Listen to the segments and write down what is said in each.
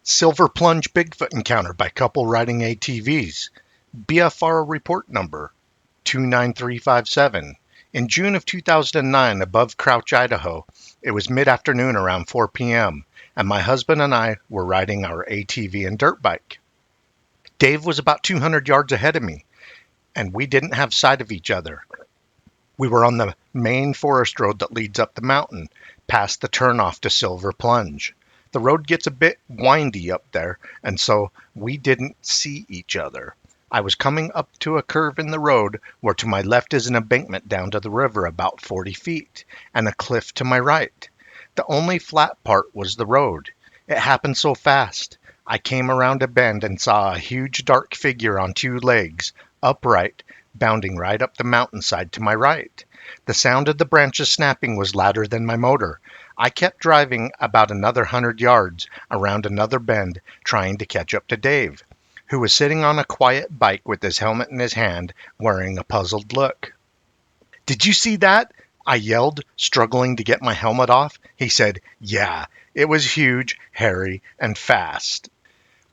Silver Plunge Bigfoot encounter by couple riding ATVs. BFR report number 29357. In June of 2009, above Crouch, Idaho, it was mid-afternoon around 4 p.m., and my husband and I were riding our ATV and dirt bike. Dave was about 200 yards ahead of me, and we didn't have sight of each other. We were on the main forest road that leads up the mountain, past the turnoff to Silver Plunge. The road gets a bit windy up there, and so we didn't see each other. I was coming up to a curve in the road where to my left is an embankment down to the river about 40 feet, and a cliff to my right. The only flat part was the road. It happened so fast. I came around a bend and saw a huge dark figure on two legs, upright, bounding right up the mountainside to my right. The sound of the branches snapping was louder than my motor. I kept driving about another 100 yards around another bend, trying to catch up to Dave, who was sitting on a quiet bike with his helmet in his hand, wearing a puzzled look. "Did you see that?" I yelled, struggling to get my helmet off. He said, "Yeah, it was huge, hairy, and fast."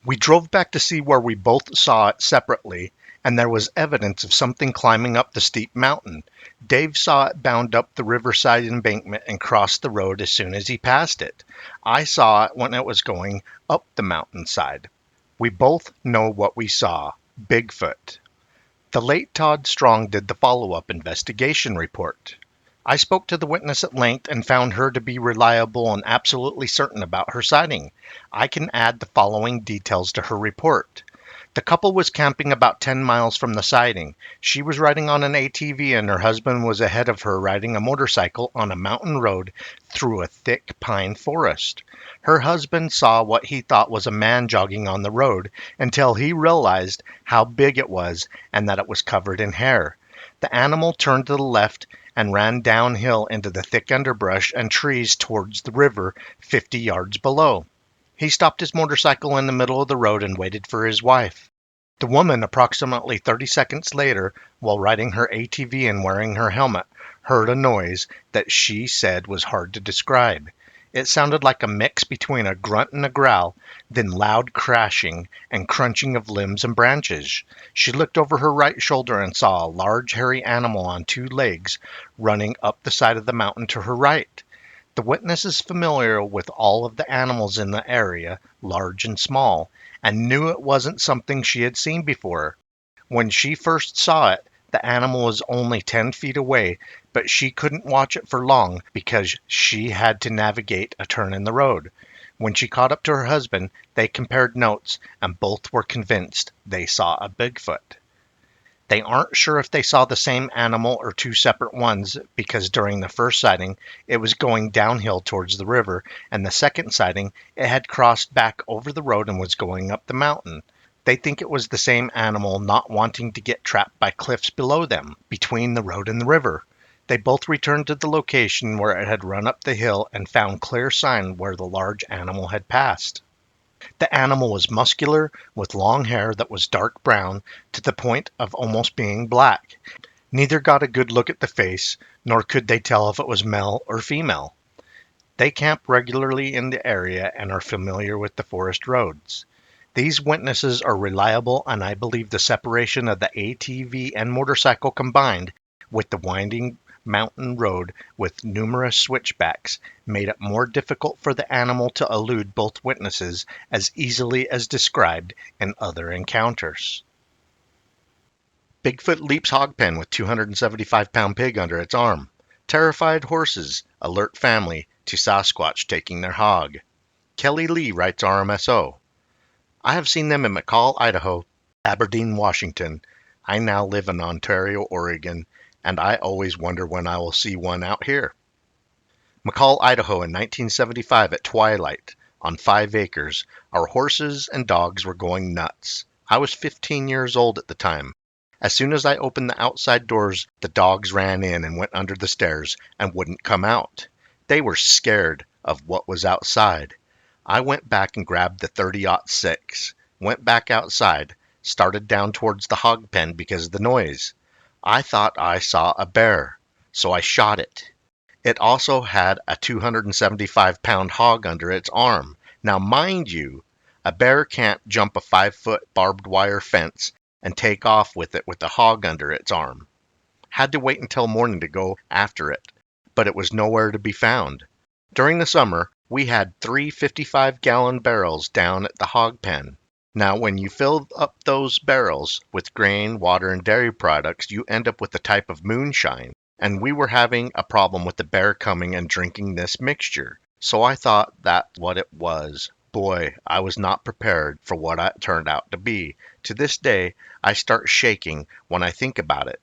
We drove back to see where we both saw it separately, and there was evidence of something climbing up the steep mountain. Dave saw it bound up the riverside embankment and crossed the road as soon as he passed it. I saw it when it was going up the mountainside. We both know what we saw: Bigfoot. The late Todd Strong did the follow-up investigation report. I spoke to the witness at length and found her to be reliable and absolutely certain about her sighting. I can add the following details to her report. The couple was camping about 10 miles from the sighting. She was riding on an ATV and her husband was ahead of her riding a motorcycle on a mountain road through a thick pine forest. Her husband saw what he thought was a man jogging on the road until he realized how big it was and that it was covered in hair. The animal turned to the left and ran downhill into the thick underbrush and trees towards the river 50 yards below. He stopped his motorcycle in the middle of the road and waited for his wife. The woman, approximately 30 seconds later, while riding her ATV and wearing her helmet, heard a noise that she said was hard to describe. It sounded like a mix between a grunt and a growl, then loud crashing and crunching of limbs and branches. She looked over her right shoulder and saw a large hairy animal on two legs running up the side of the mountain to her right. The witness is familiar with all of the animals in the area, large and small, and knew it wasn't something she had seen before. When she first saw it, the animal was only 10 feet away, but she couldn't watch it for long because she had to navigate a turn in the road. When she caught up to her husband, they compared notes, and both were convinced they saw a Bigfoot. They aren't sure if they saw the same animal or two separate ones because during the first sighting, it was going downhill towards the river, and the second sighting, it had crossed back over the road and was going up the mountain. They think it was the same animal not wanting to get trapped by cliffs below them, between the road and the river. They both returned to the location where it had run up the hill and found clear sign where the large animal had passed. The animal was muscular, with long hair that was dark brown to the point of almost being black. Neither got a good look at the face, nor could they tell if it was male or female. They camp regularly in the area and are familiar with the forest roads. These witnesses are reliable, and I believe the separation of the ATV and motorcycle combined with the winding mountain road with numerous switchbacks made it more difficult for the animal to elude both witnesses as easily as described in other encounters. Bigfoot leaps hog pen with 275-pound pig under its arm. Terrified horses alert family to Sasquatch taking their hog. Kelly Lee writes RMSO. I have seen them in McCall, Idaho, Aberdeen, Washington. I now live in Ontario, Oregon, and I always wonder when I will see one out here. McCall, Idaho in 1975 at twilight, on 5 acres, our horses and dogs were going nuts. I was 15 years old at the time. As soon as I opened the outside doors, the dogs ran in and went under the stairs and wouldn't come out. They were scared of what was outside. I went back and grabbed the .30-06, went back outside, started down towards the hog pen because of the noise. I thought I saw a bear, so I shot it. It also had a 275-pound hog under its arm. Now, mind you, A bear can't jump a 5-foot barbed wire fence and take off with it with a hog under its arm. Had to wait until morning to go after it, but it was nowhere to be found. During the summer, we had 3 55-gallon barrels down at the hog pen. Now, when you fill up those barrels with grain, water, and dairy products, you end up with a type of moonshine. And we were having a problem with the bear coming and drinking this mixture. So I thought that's what it was. Boy, I was not prepared for what it turned out to be. To this day, I start shaking when I think about it.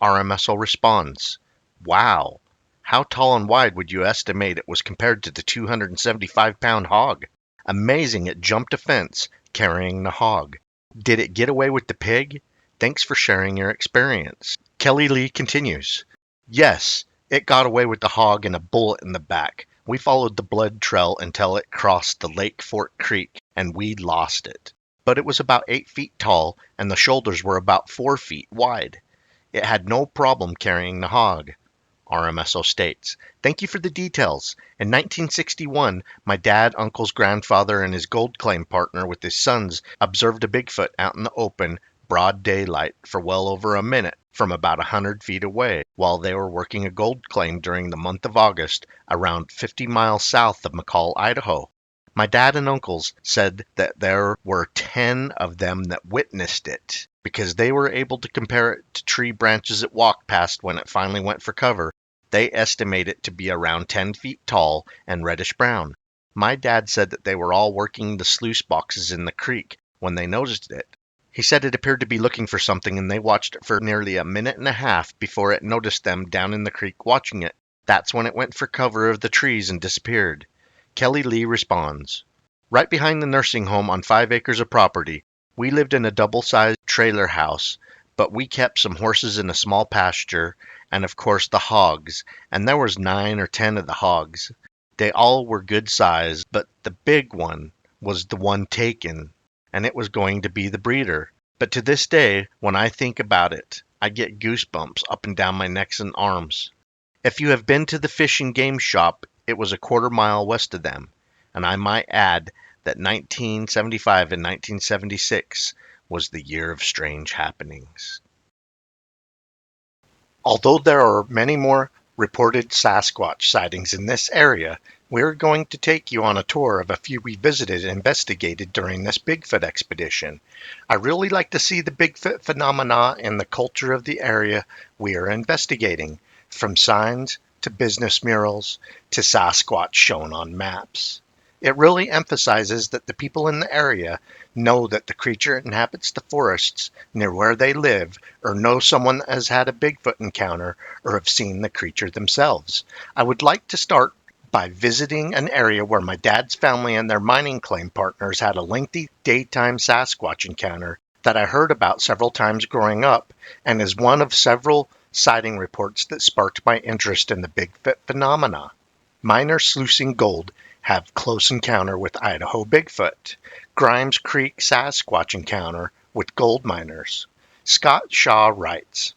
RMSO responds, "Wow, how tall and wide would you estimate it was compared to the 275-pound hog? Amazing it jumped a fence carrying the hog. Did it get away with the pig? Thanks for sharing your experience." Kelly Lee continues, "Yes, it got away with the hog and a bullet in the back. We followed the blood trail until it crossed the Lake Fork Creek, and we lost it. But it was about 8 feet tall, and the shoulders were about 4 feet wide. It had no problem carrying the hog." RMSO states, "Thank you for the details. In 1961, my dad, uncle's grandfather, and his gold claim partner with his sons observed a Bigfoot out in the open, broad daylight, for well over a minute from about 100 feet away while they were working a gold claim during the month of August around 50 miles south of McCall, Idaho. My dad and uncles said that there were 10 of them that witnessed it. Because they were able to compare it to tree branches it walked past when it finally went for cover, they estimate it to be around 10 feet tall and reddish brown. My dad said that they were all working the sluice boxes in the creek when they noticed it. He said it appeared to be looking for something, and they watched it for nearly a minute and a half before it noticed them down in the creek watching it. That's when it went for cover of the trees and disappeared." Kelly Lee responds, "Right behind the nursing home on 5 acres of property, we lived in a double-sized trailer house, but we kept some horses in a small pasture, and of course the hogs, and there was 9 or 10 of the hogs. They all were good size, but the big one was the one taken, and it was going to be the breeder. But to this day, when I think about it, I get goosebumps up and down my necks and arms. If you have been to the fish and game shop, it was a quarter-mile west of them, and I might add that 1975 and 1976 was the year of strange happenings." Although there are many more reported Sasquatch sightings in this area, we're going to take you on a tour of a few we visited and investigated during this Bigfoot expedition. I really like to see the Bigfoot phenomena in the culture of the area we are investigating, from signs to business murals to Sasquatch shown on maps. It really emphasizes that the people in the area know that the creature inhabits the forests near where they live, or know someone has had a Bigfoot encounter or have seen the creature themselves. I would like to start by visiting an area where my dad's family and their mining claim partners had a lengthy daytime Sasquatch encounter that I heard about several times growing up, and is one of several sighting reports that sparked my interest in the Bigfoot phenomena. Miners sluicing gold have close encounter with Idaho Bigfoot. Grimes Creek Sasquatch encounter with gold miners. Scott Shaw writes,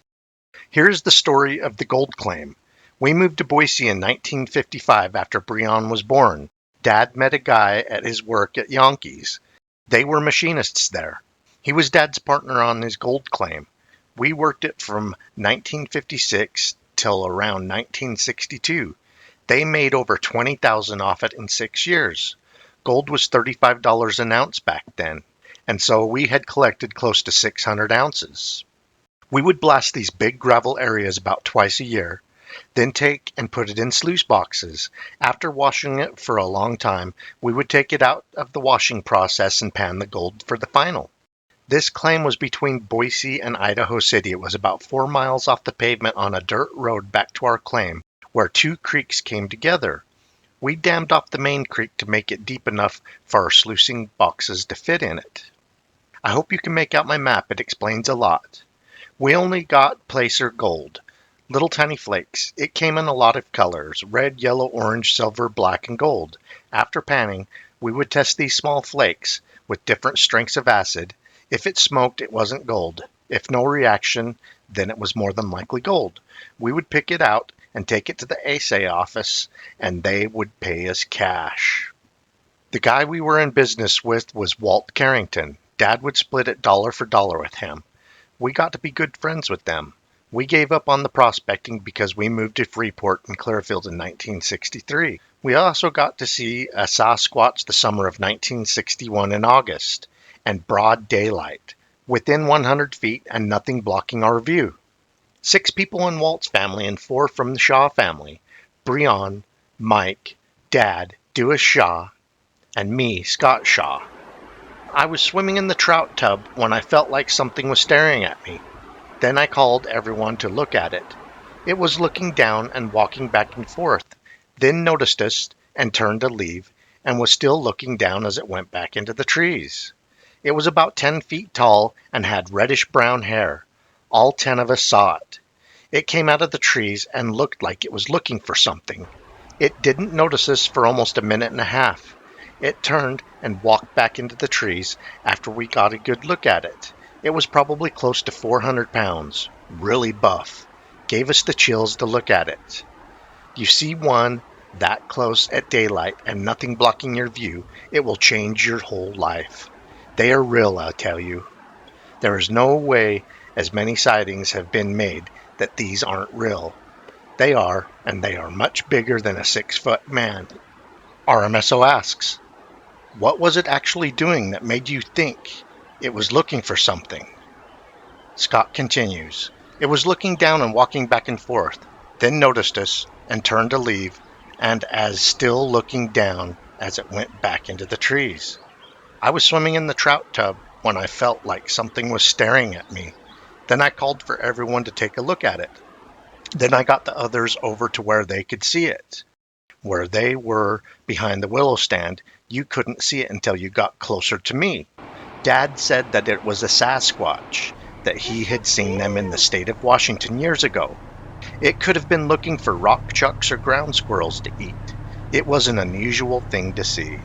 "Here's the story of the gold claim. We moved to Boise in 1955 after Breon was born. Dad met a guy at his work at Yonkers. They were machinists there. He was Dad's partner on his gold claim. We worked it from 1956 till around 1962. They made over $20,000 off it in 6 years. Gold was $35 an ounce back then, and so we had collected close to 600 ounces. We would blast these big gravel areas about twice a year, then take and put it in sluice boxes. After washing it for a long time, we would take it out of the washing process and pan the gold for the final. This claim was between Boise and Idaho City. It was about 4 miles off the pavement on a dirt road back to our claim, where 2 creeks came together. We dammed off the main creek to make it deep enough for our sluicing boxes to fit in it. I hope you can make out my map. It explains a lot. We only got placer gold, little tiny flakes. It came in a lot of colors: red, yellow, orange, silver, black, and gold. After panning, we would test these small flakes with different strengths of acid. If it smoked, it wasn't gold. If no reaction, then it was more than likely gold. We would pick it out and take it to the assay office, and they would pay us cash. The The guy we were in business with was Walt Carrington. Dad would split it dollar for dollar with him. We got to be good friends with them. We gave up on the prospecting because we moved to Freeport and Clearfield in 1963. We also got to see a Sasquatch the summer of 1961 in August, and broad daylight, within 100 feet and nothing blocking our view. 6 people in Walt's family and 4 from the Shaw family. Breon, Mike, Dad, Dewis Shaw, and me, Scott Shaw. I was swimming in the trout tub when I felt like something was staring at me. Then I called everyone to look at it. It was looking down and walking back and forth, then noticed us and turned to leave, and was still looking down as it went back into the trees. It was about 10 feet tall and had reddish-brown hair. All 10 of us saw it. It came out of the trees and looked like it was looking for something. It didn't notice us for almost a minute and a half. It turned and walked back into the trees after we got a good look at it. It was probably close to 400 pounds, really buff. Gave us the chills to look at it. You see one that close at daylight and nothing blocking your view, it will change your whole life. They are real, I tell you. There is no way as many sightings have been made that these aren't real. They are, and they are much bigger than a 6-foot man. RMSO asks, what was it actually doing that made you think it was looking for something? Scott continues, it was looking down and walking back and forth, then noticed us and turned to leave, and as still looking down as it went back into the trees. I was swimming in the trout tub when I felt like something was staring at me. Then I called for everyone to take a look at it. Then I got the others over to where they could see it. Where they were behind the willow stand, you couldn't see it until you got closer to me. Dad said that it was a Sasquatch, that he had seen them in the state of Washington years ago. It could have been looking for rock chucks or ground squirrels to eat. It was an unusual thing to see.